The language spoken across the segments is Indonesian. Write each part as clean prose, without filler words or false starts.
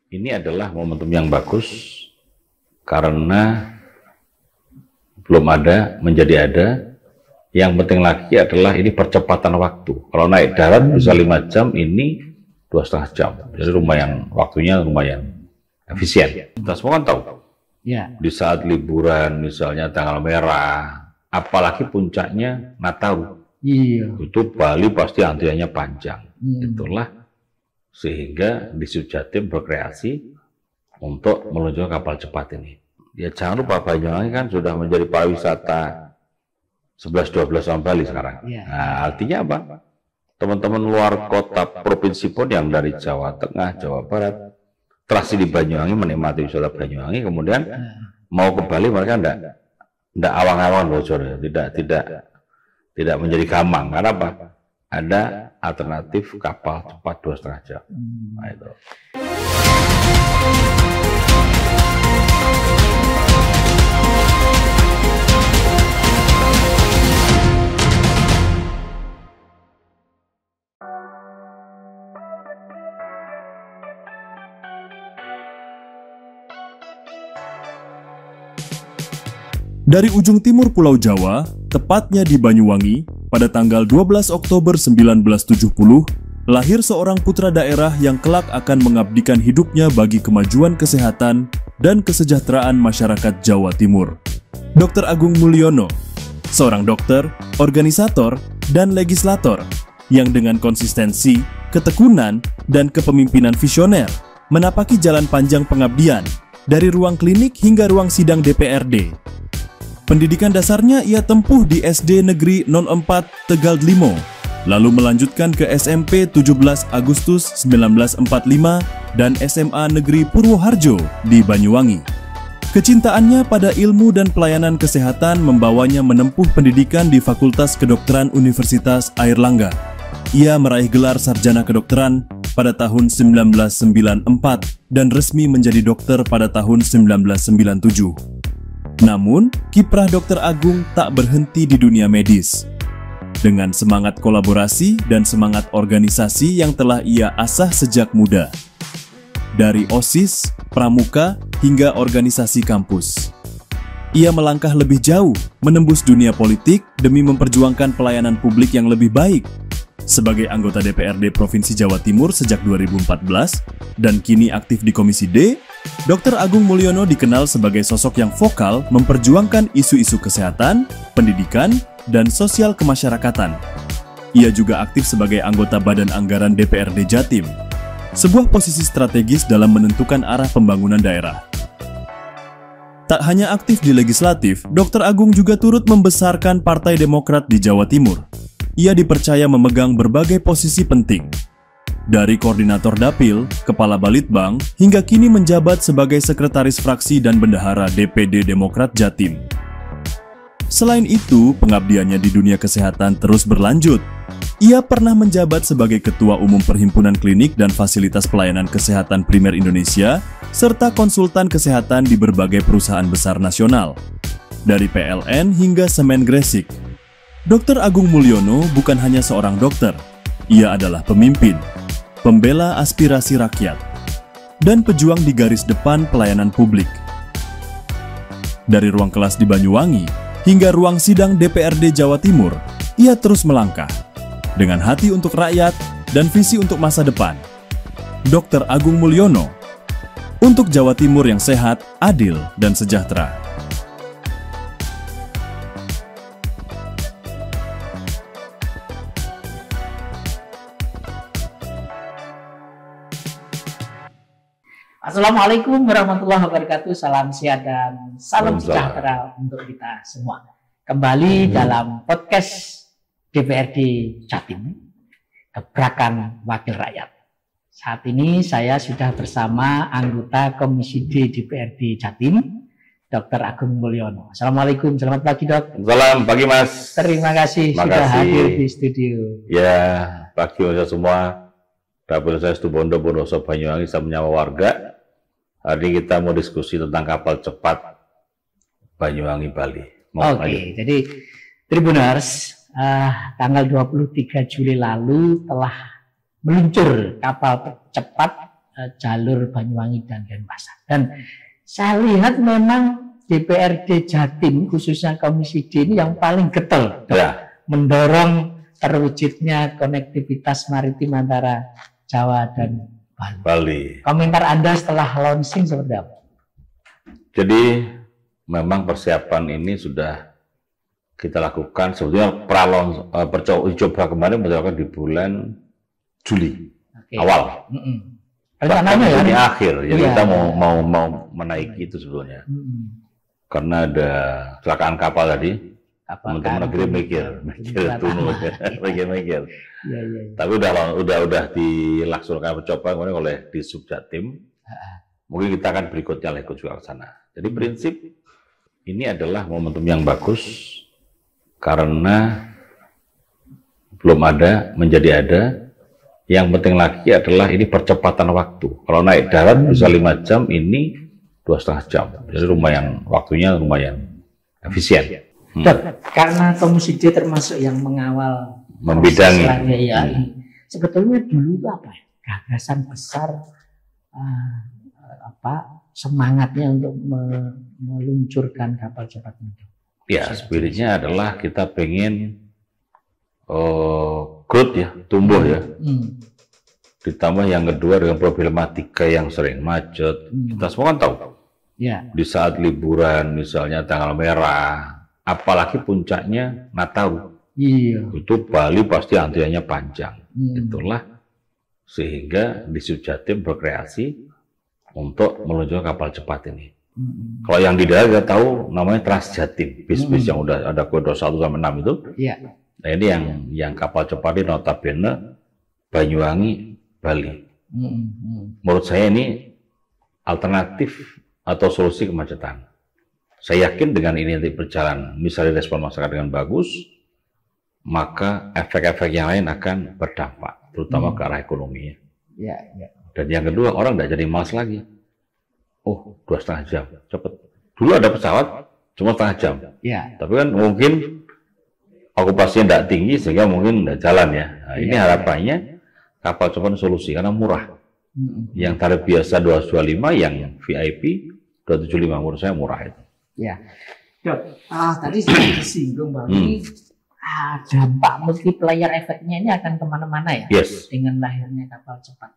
ini adalah momentum yang bagus karena belum ada menjadi ada. Yang penting lagi adalah ini percepatan waktu. Kalau naik darat bisa 5 jam, ini 2,5 jam. Jadi waktunya lumayan efisien. Kita semua kan tahu. Ya. Di saat liburan misalnya tanggal merah, apalagi puncaknya Nataru. Iya. Itu Bali pasti antriannya panjang. Itulah sehingga di Jatim berkreasi untuk meluncurkan kapal cepat ini. Ya jangan lupa Banyuwangi kan sudah menjadi pariwisata 11-12 sama Bali sekarang. Ya. Nah, artinya apa? Teman-teman luar kota provinsi pun yang dari Jawa Tengah, Jawa Barat, terasi di Banyuwangi, menikmati wisata Banyuwangi, kemudian mau ke Bali mereka enggak awang-awang bocor, tidak menjadi gamang. Karena apa? Ada alternatif kapal cepat 2,5 jam. Nah, itu. Dari ujung timur Pulau Jawa, tepatnya di Banyuwangi, pada tanggal 12 Oktober 1970, lahir seorang putra daerah yang kelak akan mengabdikan hidupnya bagi kemajuan kesehatan dan kesejahteraan masyarakat Jawa Timur. Dr. Agung Mulyono, seorang dokter, organisator, dan legislator yang dengan konsistensi, ketekunan, dan kepemimpinan visioner menapaki jalan panjang pengabdian dari ruang klinik hingga ruang sidang DPRD. Pendidikan dasarnya ia tempuh di SD Negeri 04 Tegal Limo, lalu melanjutkan ke SMP 17 Agustus 1945 dan SMA Negeri Purwoharjo di Banyuwangi. Kecintaannya pada ilmu dan pelayanan kesehatan membawanya menempuh pendidikan di Fakultas Kedokteran Universitas Airlangga. Ia meraih gelar sarjana kedokteran pada tahun 1994 dan resmi menjadi dokter pada tahun 1997. Namun, kiprah Dr. Agung tak berhenti di dunia medis. Dengan semangat kolaborasi dan semangat organisasi yang telah ia asah sejak muda. Dari OSIS, Pramuka, hingga organisasi kampus. Ia melangkah lebih jauh, menembus dunia politik demi memperjuangkan pelayanan publik yang lebih baik. Sebagai anggota DPRD Provinsi Jawa Timur sejak 2014 dan kini aktif di Komisi D, Dr. Agung Mulyono dikenal sebagai sosok yang vokal memperjuangkan isu-isu kesehatan, pendidikan, dan sosial kemasyarakatan. Ia juga aktif sebagai anggota Badan Anggaran DPRD Jatim, sebuah posisi strategis dalam menentukan arah pembangunan daerah. Tak hanya aktif di legislatif, Dr. Agung juga turut membesarkan Partai Demokrat di Jawa Timur. Ia dipercaya memegang berbagai posisi penting, dari koordinator Dapil, kepala Balitbang, hingga kini menjabat sebagai sekretaris fraksi dan bendahara DPD Demokrat Jatim. Selain itu, pengabdiannya di dunia kesehatan terus berlanjut. Ia pernah menjabat sebagai Ketua Umum Perhimpunan Klinik dan Fasilitas Pelayanan Kesehatan Primer Indonesia, serta konsultan kesehatan di berbagai perusahaan besar nasional, dari PLN hingga Semen Gresik. Dr. Agung Mulyono bukan hanya seorang dokter, ia adalah pemimpin, pembela aspirasi rakyat, dan pejuang di garis depan pelayanan publik. Dari ruang kelas di Banyuwangi hingga ruang sidang DPRD Jawa Timur, ia terus melangkah dengan hati untuk rakyat dan visi untuk masa depan. Dr. Agung Mulyono, untuk Jawa Timur yang sehat, adil, dan sejahtera. Assalamualaikum warahmatullahi wabarakatuh. Salam sehat dan salam sejahtera untuk kita semua. Kembali dalam podcast DPRD Jatim, Gebrakan Wakil Rakyat. Saat ini saya sudah bersama anggota Komisi D DPRD Jatim, Dr. Agung Mulyono. Assalamualaikum, selamat pagi Dok. Selamat pagi Mas. Terima kasih sudah hadir di studio. Ya, pagi semua. Dapil saya Situbondo, Bondoso, Banyuwangi, saya menyapa warga. Hari ini kita mau diskusi tentang kapal cepat Banyuwangi Bali. Oke, jadi Tribuners, tanggal 23 Juli lalu telah meluncur kapal cepat jalur Banyuwangi dan Denpasar. Dan saya lihat memang DPRD Jatim khususnya Komisi D ini yang paling getol mendorong terwujudnya konektivitas maritim antara Jawa dan Bali. Komentar Anda setelah launching seperti apa? Jadi memang persiapan ini sudah kita lakukan. Sebetulnya uji coba kemarin dilakukan di bulan Juli awal. Rencananya ya Juni akhir. Jadi kita mau menaiki itu sebetulnya. Karena ada kecelakaan kapal tadi. Teman-teman negeri mikir mikir. Tapi udah dilaksanakan percobaan kemudian oleh di Subjatim. Mungkin kita akan berikutnya ikut juga ke sana. Jadi prinsip ini adalah momentum yang bagus karena belum ada menjadi ada. Yang penting lagi adalah ini percepatan waktu. Kalau naik darat bisa 5 jam, ini 2,5 jam. Jadi waktunya lumayan efisien. Karena Komisi D termasuk yang mengawal membidangi. Sebetulnya dulu itu apa ya? Gagasan besar semangatnya untuk meluncurkan kapal cepat itu. Ya, spiritnya adalah kita pengen growth ya, tumbuh ya. Ditambah yang kedua dengan problematika yang sering macet. Kita semua kan tahu. Di saat liburan misalnya tanggal merah, apalagi puncaknya Nataru. Itu Bali pasti antriannya panjang. Itulah sehingga di Subjatim berkreasi untuk meluncurkan kapal cepat ini. Kalau yang di darat kita tahu namanya Transjatim, bis-bis yang udah ada kode 1 sampai 6 itu. Nah ini yang kapal cepat ini notabene Banyuwangi, Bali. Menurut saya ini alternatif atau solusi kemacetan. Saya yakin dengan ini nanti berjalan, misalnya respon masyarakat dengan bagus, maka efek-efek yang lain akan berdampak, terutama ke arah ekonomi. Dan yang kedua, orang tidak jadi malas lagi. Oh, 2,5 jam, cepet. Dulu ada pesawat, cuma setengah jam. Tapi kan mungkin okupasinya tidak tinggi, sehingga mungkin tidak jalan ya. Nah, ini harapannya kapal cepat solusi, karena murah. Yang tarif biasa 225, yang VIP 275, menurut saya murah itu. Dok, tadi sudah disinggung bahwa ini dampak multiplier efeknya ini akan kemana-mana ya, dengan lahirnya kapal cepat.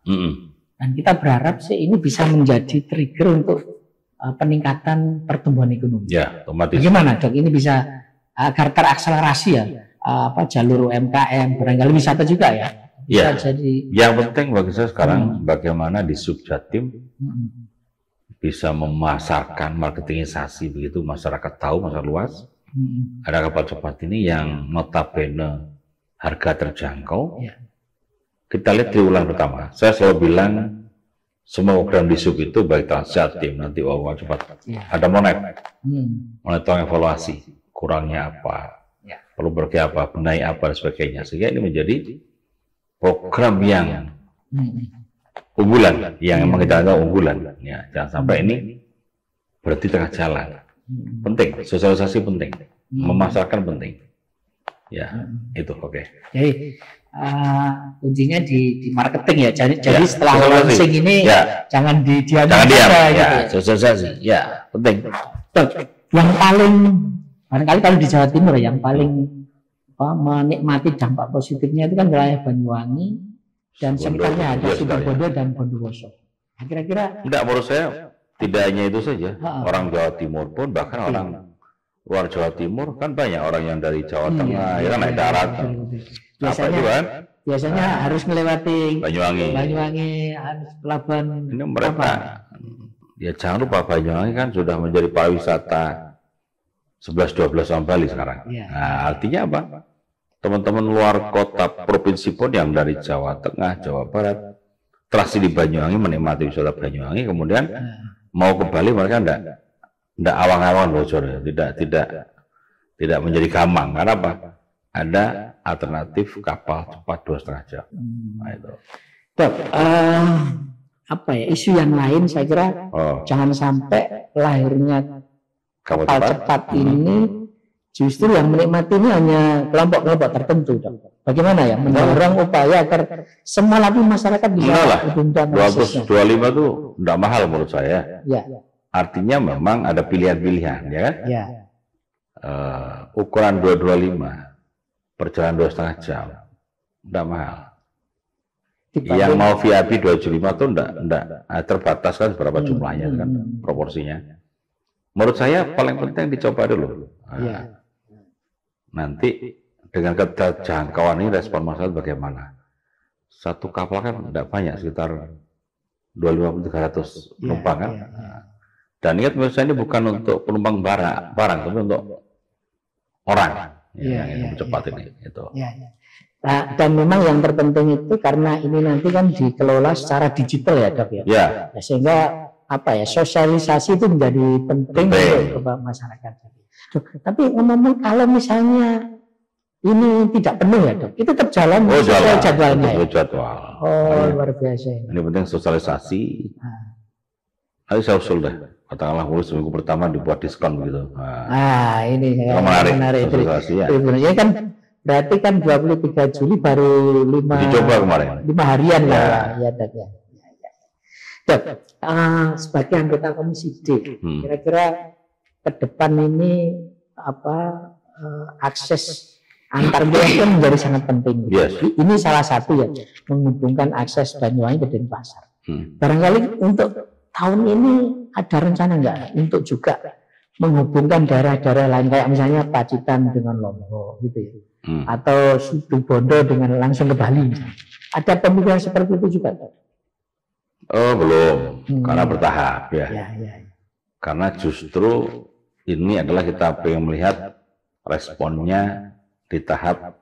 Dan kita berharap sih ini bisa menjadi trigger untuk peningkatan pertumbuhan ekonomi. Otomatis. Bagaimana dok? Ini bisa agar terakselerasi ya, jalur UMKM, barangkali wisata juga ya. Bisa jadi. Yang penting bagi saya sekarang bagaimana di Subjatim bisa memasarkan marketingisasi begitu masyarakat tahu masyarakat luas. Ada kapal cepat ini yang notabene harga terjangkau. Kita lihat di bulan pertama. Saya selalu bilang semua program di Sub itu baik Transjatim nanti kapal cepat ada monitor evaluasi kurangnya apa, perlu pergi apa, benahi apa dan sebagainya. Sehingga ini menjadi program yang unggulan, yang memang kita anggap unggulan. Jangan sampai ini berarti tengah jalan. Penting, sosialisasi penting, memasarkan penting. Itu oke. Jadi kuncinya di marketing ya. Jadi setelah launching ini jangan diam gitu. Sosialisasi, penting. Yang paling barangkali kalau di Jawa Timur yang paling menikmati dampak positifnya itu kan wilayah Banyuwangi dan sekitarnya ada Situbondo dan Bondowoso. Kira-kira tidak, menurut saya tidak hanya itu saja. Orang Jawa Timur pun, bahkan orang luar Jawa Timur kan banyak orang yang dari Jawa Tengah, kan naik darat. Biasanya harus melewati Banyuwangi, harus pelabuhan. Ini mereka. Ya jangan lupa Banyuwangi kan sudah menjadi pariwisata 11-12 tahun Bali sekarang. Nah, artinya apa? Teman-teman luar kota provinsi pun yang dari Jawa Tengah, Jawa Barat, terasi di Banyuwangi menikmati wisata Banyuwangi, kemudian mau ke Bali mereka tidak awang-awang bocor, tidak menjadi gamang. Karena apa? Ada alternatif kapal cepat 2,5 jam. Nah, itu. Dok, isu yang lain saya kira jangan sampai lahirnya kapal cepat ini Justru yang menikmati ini hanya kelompok-kelompok tertentu, Dok. Bagaimana ya mendorong upaya agar semua lapisan masyarakat bisa lebih 225 itu tidak mahal menurut saya. Ya. Artinya memang ada pilihan-pilihan, ya kan? Ya. Ukuran 225 perjalanan 2,5 jam, tidak mahal. Yang mau VIP 275 itu enggak terbatas kan berapa jumlahnya kan proporsinya. Menurut saya paling penting dicoba dulu. Nanti dengan keterjangkauan ini respon masyarakat bagaimana? Satu kapal kan tidak banyak, sekitar 250-300 penumpang kan. Dan ingat menurut saya ini bukan untuk penumpang barang tapi untuk orang yang cepat ini. Itu. Nah, dan memang yang terpenting itu karena ini nanti kan dikelola secara digital ya, Dok ya. Nah, sehingga sosialisasi itu menjadi penting untuk masyarakat. Tapi ngomong kalau misalnya ini tidak penuh ya, Dok, itu tetap jalan sesuai jadwalnya. Luar biasa. Ini penting sosialisasi. Ayo saya usul deh. Katakanlah seminggu pertama dibuat diskon begitu. Ini menarik sosialisasi ya. Ini kan berarti kan 23 Juli baru 5 harian lah ya, Dok ya. Dok, sebagai anggota Komisi D, kira-kira ke depan ini akses antar wilayah menjadi sangat penting. Ini salah satu ya, menghubungkan akses Banyuwangi ke Denpasar. Barangkali untuk tahun ini ada rencana nggak untuk juga menghubungkan daerah-daerah lain kayak misalnya Pacitan dengan Lombok gitu ya, atau Situbondo dengan langsung ke Bali. Ada pemikiran seperti itu juga? Belum, karena bertahap ya. Karena justru ini adalah kita pengen melihat responnya di tahap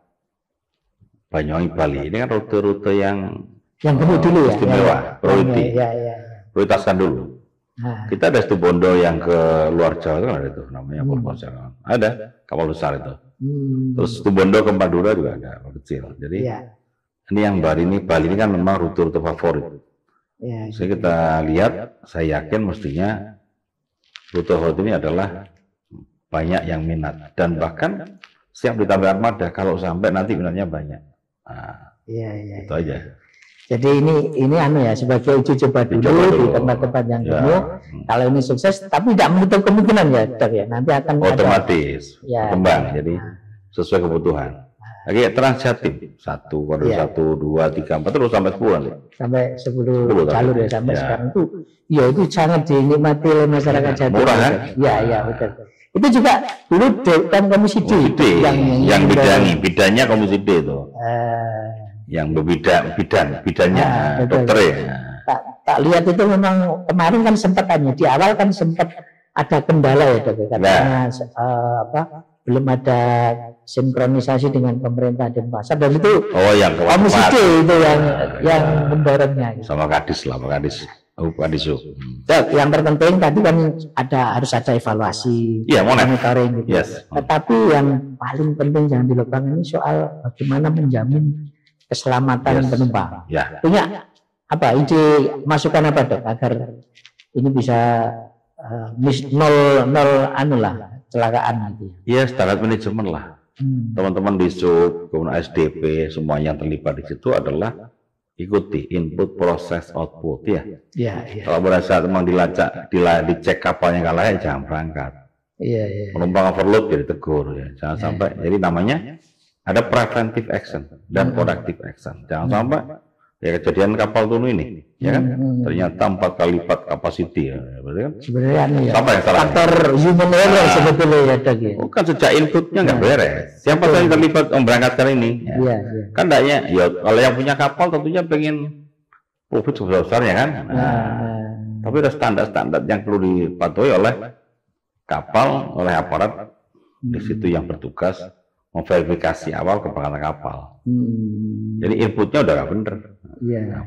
Banyuwangi Bali. Ini kan rute-rute yang dulu dulu istimewa, prioritaskan dulu. Kita ada Situbondo yang ke luar Jawa kan ada itu namanya Purwokerto. Ada kapal besar itu. Terus Situbondo ke Madura juga ada kecil. Jadi ini yang Bali ini kan memang rute-rute favorit. Jadi kita lihat, saya yakin mestinya rute favorit ini adalah banyak yang minat dan bahkan siap ditambah armada kalau sampai nanti minatnya banyak. Itu aja. Jadi ini sebagai uji coba dulu di tempat-tempat yang penuh. Kalau ini sukses, tapi tidak menutup kemungkinan ya, Dok ya. Nanti akan otomatis berkembang. Jadi sesuai kebutuhan. Lagi Transjatim 1, koridor 1, 2, 3, 4 terus sampai 10 nanti. Sampai 10 jalur ya sampai sekarang itu. Ya itu sangat dinikmati oleh masyarakat Jatim. Murah kan? Iya betul. Itu juga dulu kan Komisi D yang bidangnya Komisi D itu. Yang bidannya dokter ya. Tak lihat itu memang kemarin kan sempat di awal kan sempat ada kendala ya, Dok, karena belum ada sinkronisasi dengan pemerintah Denpasar dan itu Komisi D itu yang mendorongnya. Sama Kadis lah, Pak Kadis. Dok, yang terpenting tadi kan harus ada evaluasi, monitoring gitu. Tetapi yang paling penting jangan dilupakan ini soal bagaimana menjamin keselamatan penumpang. Punya ide masukan apa, Dok, agar ini bisa nol kecelakaan nanti? Standar manajemen lah. Teman-teman di SUB, kemudian SDP, semua yang terlibat di situ adalah ikuti input, proses, output ya. Kalau berasa memang dicek kapalnya kalah jangan berangkat. Penumpang overload jadi tegur ya. Jangan sampai. Jadi namanya ada preventive action dan corrective action. Jangan sampai kejadian kapal tunu ini, ya kan? Ternyata 4 kali lipat kapasiti ya, berarti kan? Sebenarnya faktor human error sebetulnya ya, Dok. Kan sejak inputnya nggak beres. Siapa yang terlibat memberangkatkan ini? Kan enggaknya, kalau yang punya kapal tentunya pengen profit sebesar-besarnya kan? Tapi ada standar-standar yang perlu dipatuhi oleh kapal, oleh aparat di situ yang bertugas memverifikasi awal kebakaran kapal. Jadi inputnya udah nggak bener,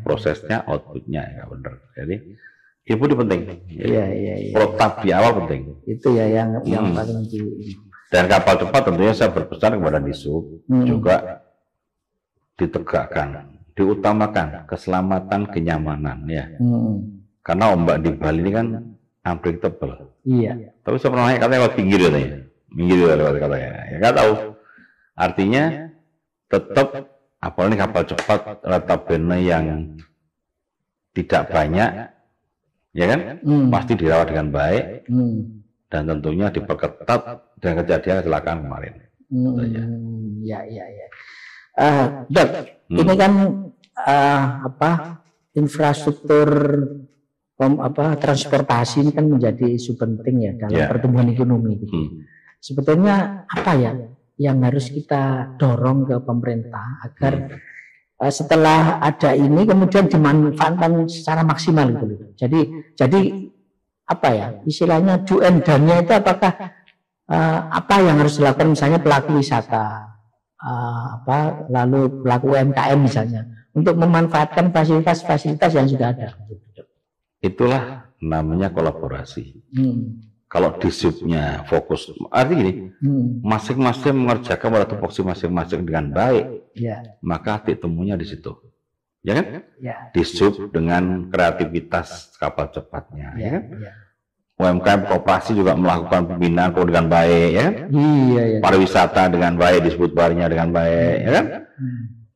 prosesnya, outputnya nggak bener. Jadi input itu penting. Protap di awal penting. Itu ya yang paling penting. Dan kapal cepat tentunya saya berpesan kepada Disub juga ditegakkan, diutamakan keselamatan, kenyamanan ya. Karena ombak di Bali ini kan unpredictable. Tapi saya pernah naik katanya lewat pinggir katanya. Minggir lewat katanya. Ya nggak tahu. Artinya tetap apalagi kapal cepat notabene yang tidak banyak, ya kan? Pasti dirawat dengan baik dan tentunya diperketat dengan kejadian kecelakaan kemarin. Ya. Dok, ini kan infrastruktur transportasi ini kan menjadi isu penting ya dalam pertumbuhan ekonomi. Sebetulnya apa ya yang harus kita dorong ke pemerintah agar setelah ada ini kemudian dimanfaatkan secara maksimal gitu. Jadi apa ya istilahnya do and done-nya itu apakah apa yang harus dilakukan misalnya pelaku wisata lalu pelaku UMKM misalnya untuk memanfaatkan fasilitas-fasilitas yang sudah ada. Itulah namanya kolaborasi. Kalau disubnya fokus, artinya gini, masing-masing mengerjakan pada tupoksi masing-masing dengan baik, maka titik temunya di situ, ya kan? Disub dengan kreativitas kapal cepatnya, ya kan? UMKM koperasi juga melakukan pembinaan dengan baik, ya kan? Pariwisata dengan baik, disebut barnya dengan baik, ya kan?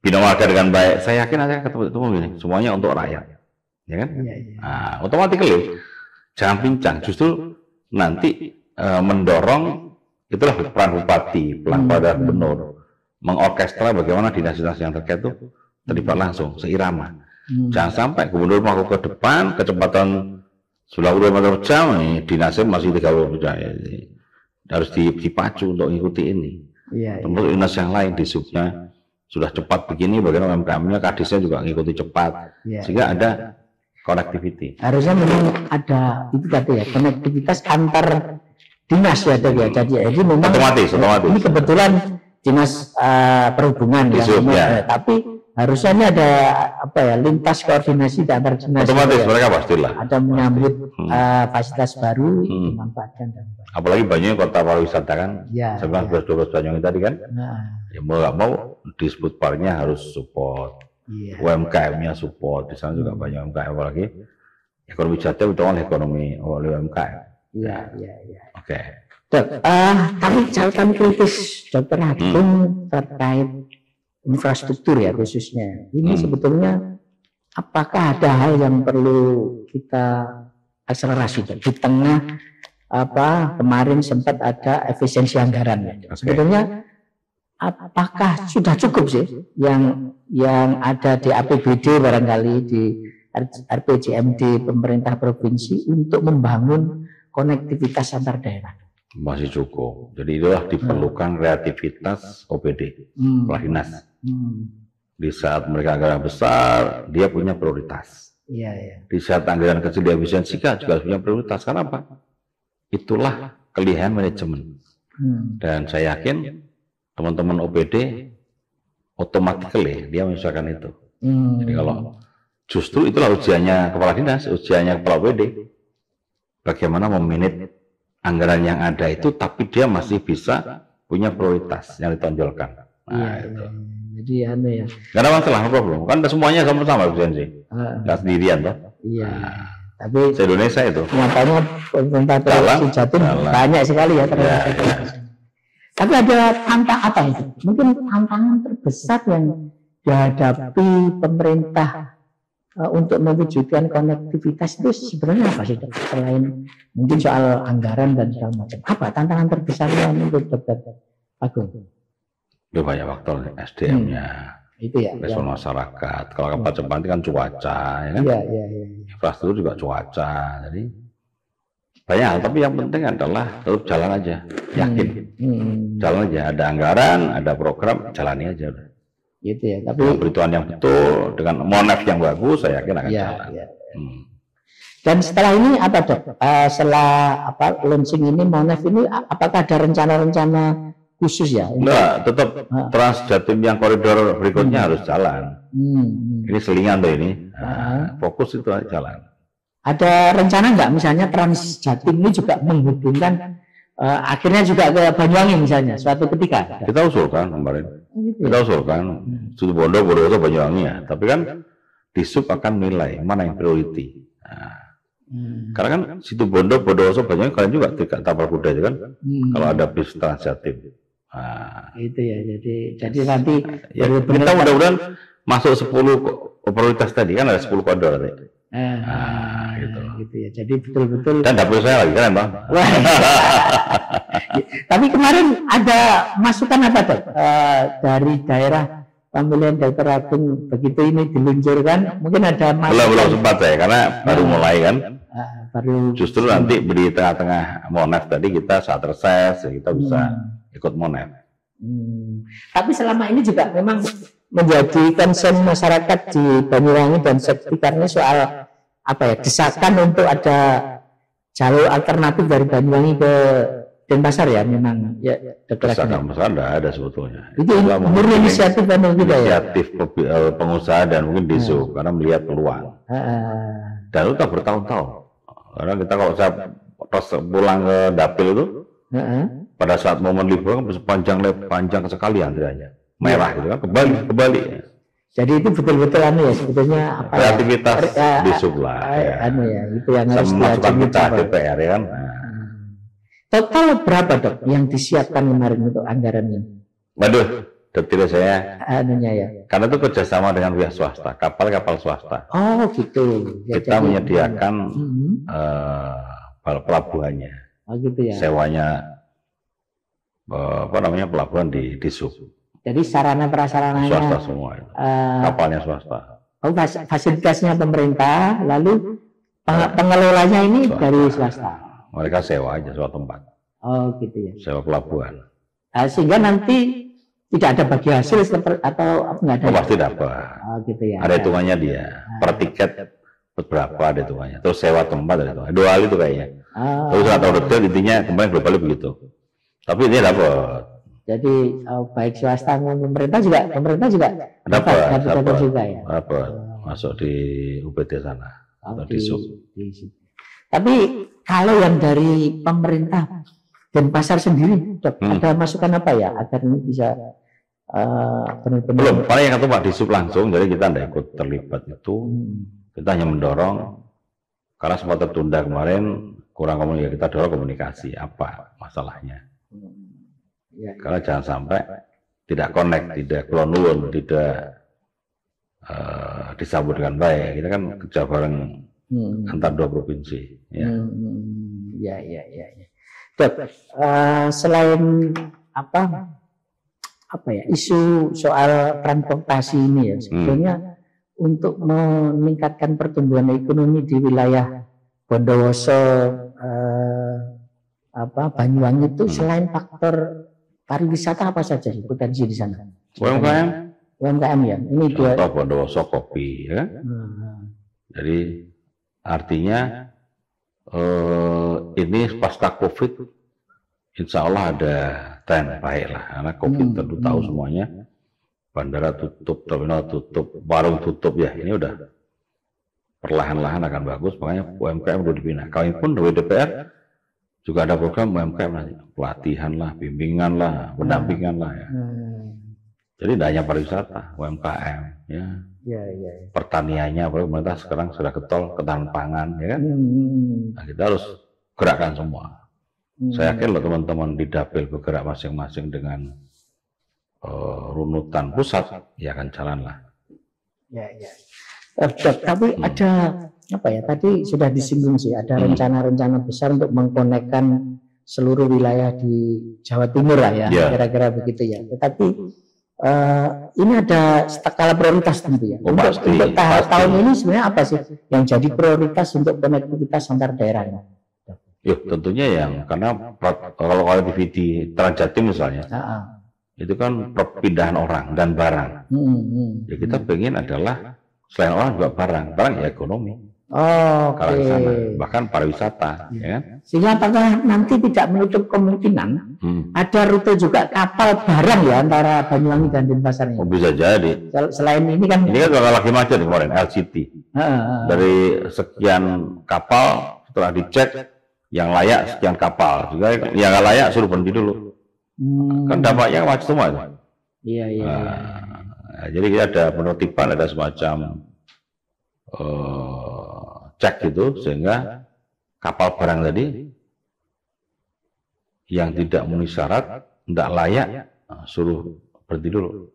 Bina warga dengan baik. Saya yakin akan ketemu ini, semuanya untuk rakyat, ya kan? Nah, otomatis jangan pincang, justru nanti mendorong itulah peran bupati, peran pada gubernur, mengorkestra bagaimana dinas-dinas yang terkait itu terlibat langsung seirama. Jangan sampai gubernur mau ke depan kecepatan 90 km per jam, dinasnya masih 30 jam. Harus dipacu untuk mengikuti ini. Termasuk dinas yang lain di subnya sudah cepat begini, bagaimana UMKM-nya, kadisnya juga mengikuti cepat, sehingga ada connectivity. Harusnya memang ada itu tadi ya, konektivitas antar dinas ya dok ya. Jadi memang otomatis. Ini kebetulan dinas perhubungan ya, tapi harusnya ini ada lintas koordinasi di antar dinas. Otomatis mereka pastilah. Ada menyambut fasilitas baru dimanfaatkan dan apalagi Banyuwangi kota pariwisata kan, 11-12 Banyuwangi tadi kan. Ya mau nggak mau disebut parnya harus support. UMKM-nya support, di sana juga banyak UMKM, apalagi ekonomi jatah utama ekonomi oleh UMKM. Oke. Tapi catatan kritis Dr. Agung terkait infrastruktur ya khususnya. Ini sebetulnya apakah ada hal yang perlu kita akselerasi di tengah kemarin sempat ada efisiensi anggaran. Sebetulnya apakah sudah cukup sih yang ada di APBD barangkali di RPJMD pemerintah provinsi untuk membangun konektivitas antar daerah? Masih cukup. Jadi itulah diperlukan kreativitas OPD, kepala dinas. Di saat mereka anggaran besar, dia punya prioritas. Di saat anggaran kecil dia efisiensi juga punya prioritas. Karena apa? Itulah kelihan manajemen. Dan saya yakin teman-teman OPD otomatis dia menyesuaikan itu. Jadi kalau justru itulah ujiannya kepala dinas, ujiannya kepala OPD. Bagaimana memanage anggaran yang ada itu, tapi dia masih bisa punya prioritas yang ditonjolkan. Itu. Jadi ya. Gak ada masalah, problem. Kan semuanya sama-sama efisiensi. Gak sendirian toh. Tapi se-Indonesia itu. Nyatanya pemerintah provinsi Jatim banyak sekali ya terhadap. Tapi ada tantangan mungkin tantangan terbesar yang dihadapi pemerintah untuk mewujudkan konektivitas itu sebenarnya apa sih? Selain mungkin soal anggaran dan segala macam. Apa tantangan terbesarnya menurut Dr. Agung? Ya banyak faktor, SDM-nya, respon masyarakat. Kalau kapal cepat kan cuaca, ya kan? Infrastruktur juga cuaca, jadi banyak hal, tapi yang penting adalah tetap jalan aja, yakin, jalan aja. Ada anggaran, ada program, jalani aja. Gitu ya. Tapi dengan perhitungan yang betul, dengan monef yang bagus, saya yakin akan jalan. Dan setelah ini apa dok? Setelah launching ini monef ini, apakah ada rencana-rencana khusus ya? Enggak, tetap Trans Jatim yang koridor berikutnya harus jalan. Ini selingan tuh ini, fokus itu jalan. Ada rencana nggak misalnya Trans Jatim ini juga menghubungkan akhirnya juga ke Banyuwangi misalnya suatu ketika? Kita usulkan kemarin, kita usulkan Situbondo, Bondowoso, Banyuwangi ya. Tapi kan Disub akan nilai mana yang priority. Karena kan situ Bondo, Bondowoso, Banyuwangi kalian juga tidak tapal kuda itu kan. Kalau ada bis Trans Jatim. Nah, itu ya. Jadi nanti ya, kita mudah-mudahan masuk 10 prioritas tadi kan ada 10 koridor tadi. Gitu ya. Jadi betul-betul. Dan dapur saya lagi kan, Bang. Tapi kemarin ada masukan apa Dok? Dari daerah pemilihan Dr. Agung begitu ini diluncurkan, mungkin ada masukan. Belum sempat saya karena baru mulai kan. Justru nanti di tengah-tengah Monef tadi kita saat reses kita bisa ikut Monef. Tapi selama ini juga memang menjadi concern masyarakat di Banyuwangi dan sekitarnya soal apa ya, desakan untuk ada jalur alternatif dari Banyuwangi ke Denpasar ya, memang ya desakan masalah tidak ada sebetulnya. Itu murni inisiatif dan inisiatif pengusaha dan mungkin disu karena melihat peluang. Dan itu tak bertahun-tahun. Karena kita kalau saya pulang ke Dapil itu pada saat momen libur kan panjang sekali antriannya. Merah gitu kan, kembali. Jadi itu betul-betul ya sebetulnya apa kreativitas besok lah ya. Itu yang harus diajukan kita DPR ya kan. Total berapa Dok yang disiapkan kemarin untuk anggaran ini? Waduh, detail saya. Ya. Karena itu kerjasama dengan pihak swasta, kapal-kapal swasta. Oh gitu. Ya, kita menyediakan pelabuhannya. Oh gitu ya. Sewanya pelabuhan di Sub. Jadi sarana prasarananya swasta semua, kapalnya swasta. Oh, fasilitasnya pemerintah, lalu pengelolanya ini dari swasta. Mereka sewa aja sewa tempat. Oh gitu ya. Sewa pelabuhan. Sehingga nanti tidak ada bagi hasil atau nggak ada? Pasti dapat. Oh gitu ya. Ada hitungannya dia. Per tiket berapa ada hitungannya. Terus sewa tempat ada hitungannya. 2 kali itu kayaknya. Terus nggak tahu detail, intinya kemarin globalnya begitu. Tapi ini dapat. Jadi baik swasta maupun pemerintah juga dapat juga ya. Dapat masuk di UPT sana atau di Sub. Tapi kalau yang dari pemerintah Denpasar sendiri, ada masukan apa ya agar ini bisa benar-benar? Belum, paling yang itu Pak Disub langsung, jadi kita tidak ikut terlibat itu. Kita hanya mendorong karena sempat tertunda kemarin, kurang komunikasi, kita dorong komunikasi apa masalahnya. Karena jangan sampai tidak connect, tidak klonulun, tidak disambut dengan baik. Kita kan kerja bareng antar 2 provinsi. Ya. Dok, selain apa ya, isu soal transportasi ini ya, sebetulnya untuk meningkatkan pertumbuhan ekonomi di wilayah Bondowoso, Banyuwangi itu selain faktor pariwisata apa saja potensi di sana? UMKM ya. Ini contoh Bondowoso kopi ya. Jadi artinya ini pasca COVID, insya Allah ada tren baik lah. Karena COVID tentu tahu semuanya, bandara tutup, terminal tutup, warung tutup ya. Ini udah perlahan-lahan akan bagus. Makanya UMKM udah dibina. Kami pun dari DPR juga ada program UMKM nanti, pelatihan lah, bimbingan lah, pendampingan lah ya. Jadi tidak hanya pariwisata, UMKM ya. Pertaniannya, pemerintah sekarang sudah ketahanan pangan, ya kan? Nah, kita harus gerakkan semua. Saya yakin loh teman-teman di Dapil bergerak masing-masing dengan runutan pusat, ya akan jalan lah. Tapi ada apa ya? Tadi sudah disinggung sih, ada rencana-rencana besar untuk mengkonekkan seluruh wilayah di Jawa Timur lah ya, kira-kira begitu ya. Tetapi ini ada skala prioritas tentu ya. Untuk tahun ini sebenarnya apa sih yang jadi prioritas untuk konektivitas antar daerah? Tentunya yang karena kalau TV di Trans Jatim misalnya, itu kan perpindahan orang dan barang. Ya kita pengen adalah selain orang juga barang ya ekonomi. Bahkan pariwisata, ya kan? Sehingga apakah nanti tidak menutup kemungkinan ada rute juga kapal barang ya antara Banyuwangi dan Denpasar ini? Bisa jadi. Selain ini kan lagi macet kemarin LCT. Dari sekian kapal setelah dicek yang layak sekian kapal, juga yang nggak layak suruh berhenti dulu. Kan dampaknya macet semua itu. Jadi kita ada penertiban, ada semacam cek itu sehingga kapal barang tadi yang tidak memenuhi syarat, tidak layak, suruh berhenti dulu.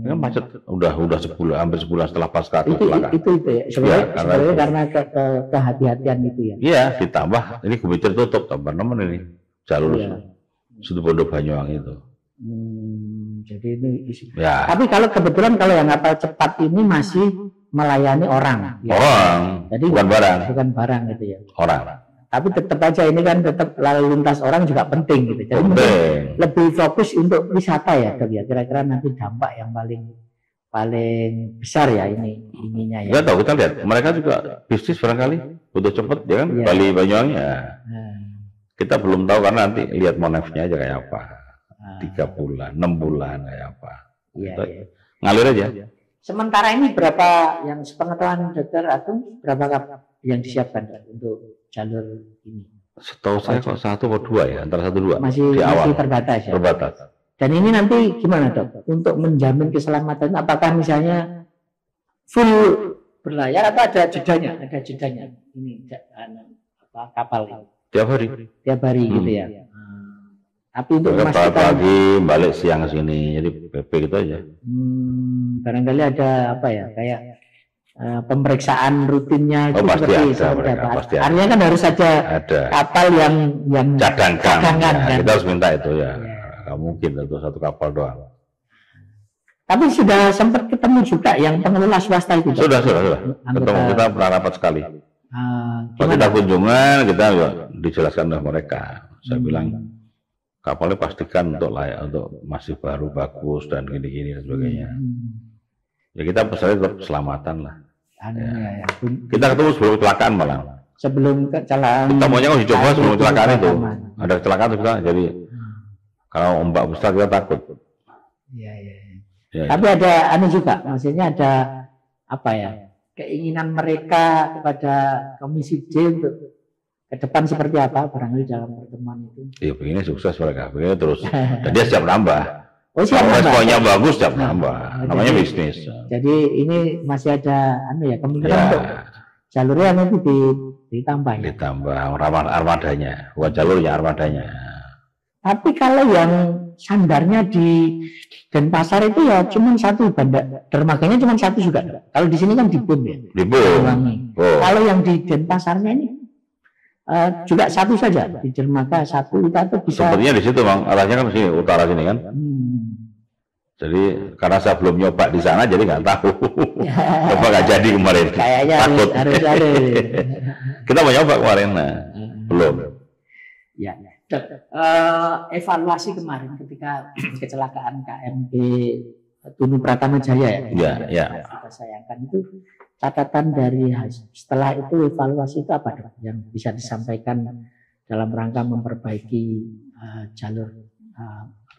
Kan macet udah sebulan, hampir sebulan setelah pasca kecelakaan. Itu ya. Sebenarnya karena kehati-hatian itu ya. Iya, ditambah ini Gumitir tutup tambah nemen ini jalur Situbondo Banyuwangi itu. Jadi ini ya. Tapi kalau kebetulan kalau yang kapal cepat ini masih melayani orang. Ya. Orang. Jadi bukan barang. Bukan barang gitu ya. Orang. Tapi tetap aja ini kan tetap lalu lintas orang juga penting gitu. Jadi lebih fokus untuk wisata ya, Dok ya. Kira-kira nanti dampak yang paling besar ya ininya ya. Enggak tahu, kita lihat. Mereka juga bisnis barangkali butuh cepat ya kan. Ya. Bali Banyuwangi ya. Kita belum tahu karena nanti lihat monefnya aja kayak apa. 3 bulan, 6 bulan kayak apa. Iya. Ngalir aja. Sementara ini berapa yang sepengetahuan Dokter Agung, berapa yang disiapkan untuk jalur ini? Setahu saya kok 1 atau 2 ya, antara 1-2 masih terbatas ya. Terbatas. Dan ini nanti gimana, Dok? Untuk menjamin keselamatan, apakah misalnya full berlayar atau ada jedanya? Ada jedanya ini kapal ini. Tiap hari gitu ya. Tapi untuk memastikan pagi balik siang ke sini, jadi PP gitu aja. Barangkali ada apa ya, kayak pemeriksaan rutinnya itu pasti ada, pasti ada. Artinya kan harus ada kapal yang cadangan ya, kan? Kita harus minta itu ya. Nggak mungkin itu 1 kapal doang. Tapi sudah sempat ketemu juga yang pengelola swasta itu. Sudah. Ketemu, kita pernah rapat sekali. Kalau kita kunjungan, kita dijelaskan oleh mereka. Saya bilang kapalnya pastikan untuk layak, untuk masih baru, bagus dan gini-gini dan sebagainya. Ya kita pesannya tetap keselamatan lah. Ya. Kita ketemu sebelum kecelakaan malah. Sebelum kecelakaan. Kita maunya harus dicoba sebelum kecelakaan itu. Ada kecelakaan kita, jadi kalau ombak besar kita takut. Iya. Ya. Tapi ada juga, maksudnya ada apa ya? Keinginan mereka kepada Komisi D untuk ke depan seperti apa barangkali dalam pertemuan itu. Iya, begini sukses mereka, begini terus. Dan dia siap nambah. Siap nambah. Responnya bagus, siap nambah. Namanya bisnis. Jadi ini masih ada kemungkinan untuk jalurnya nanti ditambah. Ya? Ditambah armadanya, bukan jalurnya, armadanya. Tapi kalau yang sandarnya di Denpasar itu ya cuma 1 bandar, dermaganya cuma 1 juga. Kalau di sini kan di BUM ya. Di BUM. Kalau yang di Denpasarnya ini juga 1 saja di dermaga 1 itu atau bisa. Sepertinya di situ Bang, arahnya kan sini utara sini kan. Jadi karena saya belum nyoba di sana jadi nggak tahu. Coba nggak jadi kemarin. Kayaknya takut. Harus. Kita mau nyoba kemarin, belum. Ya. Evaluasi kemarin ketika kecelakaan KMP Tunu Pratama Jaya ya. Kita sayangkan itu catatan dari setelah itu evaluasi itu apa Dok yang bisa disampaikan dalam rangka memperbaiki jalur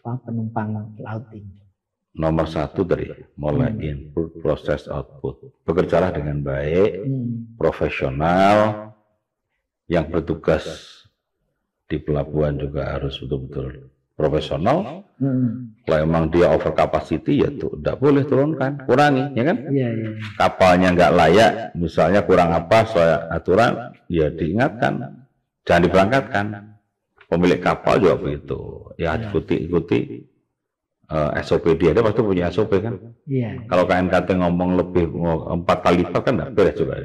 penumpang laut ini? Nomor 1 dari mulai input, proses, output. Bekerjalah dengan baik, profesional, yang bertugas di pelabuhan juga harus betul-betul profesional. Kalau emang dia over capacity ya tidak boleh turunkan, kurangi, ya kan? Kapalnya nggak layak, misalnya kurang apa soal aturan, ya diingatkan, jangan diberangkatkan. Pemilik kapal juga begitu, ya ikuti SOP dia pasti punya SOP kan? Kalau KNKT ngomong lebih 4 kali lipat kan nggak beres juga.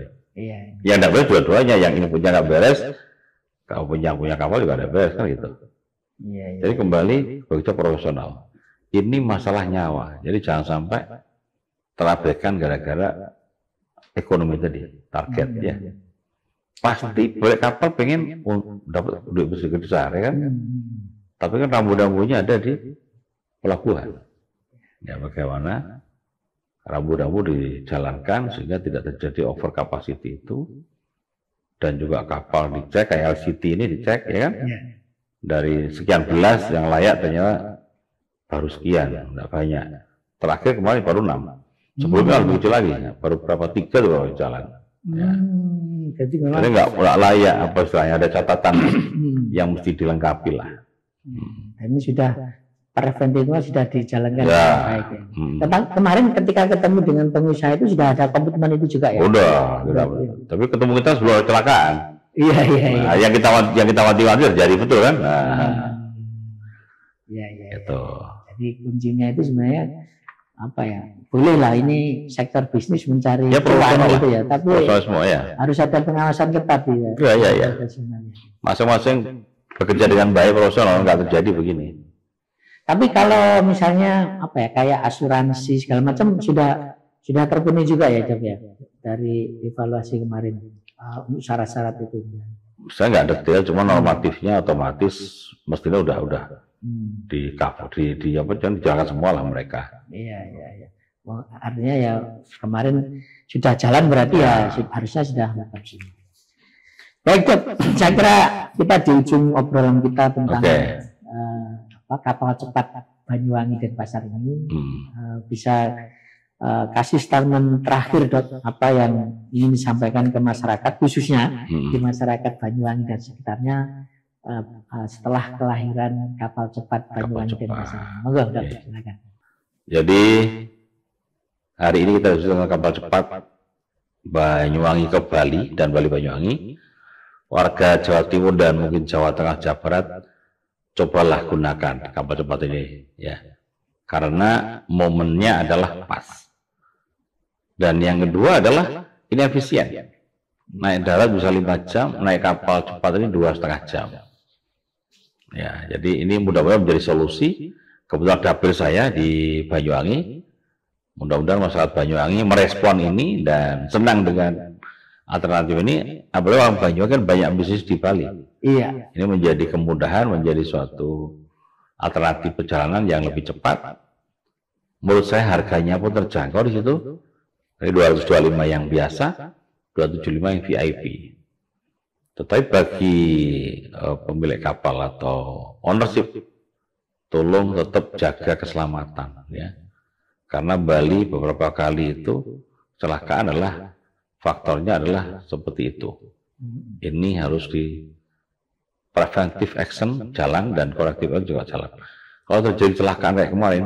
Yang nggak beres dua-duanya, yang ini punya nggak beres. Kalau punya kapal juga ada beres kan gitu. Jadi kembali bekerja profesional. Ini masalah nyawa. Jadi jangan sampai terabaikan gara-gara ekonomi tadi, target ya. Pasti balik kapal pengen dapat duit besar ya kan. Tapi kan rambu-rambunya ada di pelabuhan. Ya bagaimana rambu-rambu dijalankan sehingga tidak terjadi over capacity itu. Dan juga kapal dicek, kayak LCT ini dicek ya kan, dari sekian belas yang layak ternyata baru sekian, tidak banyak. Terakhir kemarin baru 6, sebelumnya lebih kecil lagi, baru berapa 3 tuh baru jalan. Jadi nggak layak, apa istilahnya, ada catatan yang mesti dilengkapi lah. Ini sudah preventif sudah dijalankan Ya. dengan baik ya. Kemarin ketika ketemu dengan pengusaha itu sudah ada komitmen itu juga ya. Udah. Tapi ketemu kita sebelum ada kecelakaan. Iya. Nah, yang kita wanti-wanti jadi betul kan? Iya. Itu. Jadi kuncinya itu sebenarnya apa ya? Boleh lah ini sektor bisnis mencari peluang gitu ya, tapi semua, ya. harus ada pengawasan ketat ya. Iya. Masing-masing bekerja dengan baik profesional, nggak terjadi begini. Tapi kalau misalnya apa ya, kayak asuransi segala macam sudah terpenuhi juga ya, Dok ya, dari evaluasi kemarin untuk syarat-syarat itu. Saya nggak detail, cuma normatifnya otomatis mestinya udah di cover, jangan dijalankan semua lah mereka. Iya. Well, artinya ya kemarin sudah jalan berarti ya harusnya sudah lengkap semua. Baik, Dok, saya kira kita di ujung obrolan kita tentang kapal cepat Banyuwangi dan Pasar ini bisa kasih statement terakhir, Dok, apa yang ingin disampaikan ke masyarakat khususnya di masyarakat Banyuwangi dan sekitarnya setelah kelahiran kapal cepat Banyuwangi dan Pasar. Monggo, Dok, silakan. Jadi hari ini kita sudah kapal cepat Banyuwangi ke Bali dan Bali Banyuwangi. Warga Jawa Timur dan mungkin Jawa Tengah, Jawa Barat, cobalah gunakan kapal cepat ini ya. Karena momennya adalah pas. Dan yang kedua adalah ini efisien. Naik darat bisa 5 jam, naik kapal cepat ini 2,5 jam. Ya, jadi ini mudah-mudahan menjadi solusi. Kebetulan dapil saya di Banyuwangi. Mudah-mudahan masyarakat Banyuwangi merespon ini dan senang dengan alternatif ini. Apalagi orang Banyuwangi kan banyak bisnis di Bali. Iya. Ini menjadi kemudahan, menjadi suatu alternatif perjalanan yang lebih cepat. Menurut saya harganya pun terjangkau di situ. Dari 225 yang biasa, 275 yang VIP. Tetapi bagi pemilik kapal atau ownership, tolong tetap jaga keselamatan ya. Karena Bali beberapa kali itu kecelakaan adalah faktornya adalah seperti itu. Ini harus di preventive action jalan dan corrective action juga jalan. Kalau terjadi kecelakaan kayak kemarin,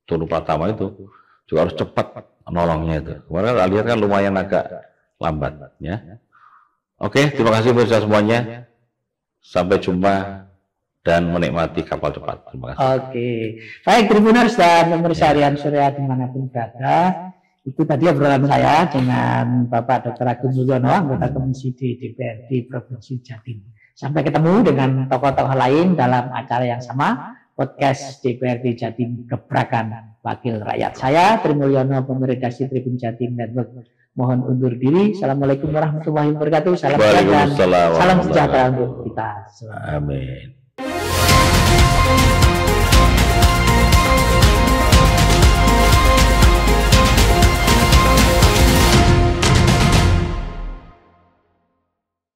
Tunu Pratama itu juga harus cepat nolongnya itu. Kemarin lihat kan lumayan agak lambat ya. Oke, terima kasih pemirsa semuanya. Sampai jumpa dan menikmati kapal cepat. Terima kasih. Oke, baik Tribuners dan pemirsa Harian Surya dimanapun berada. Itu tadi obrolan saya dengan Bapak Dr. Agung Mulyono, anggota Komisi D DPRD Provinsi Jatim. Sampai ketemu dengan tokoh-tokoh lain dalam acara yang sama, podcast DPRD Jatim Gebrakan Wakil Rakyat. Saya Tri Mulyono, pemeredaksi Tribun Jatim Network. Mohon undur diri. Assalamualaikum warahmatullahi wabarakatuh. Salam sehat dan salam sejahtera untuk kita. Amin.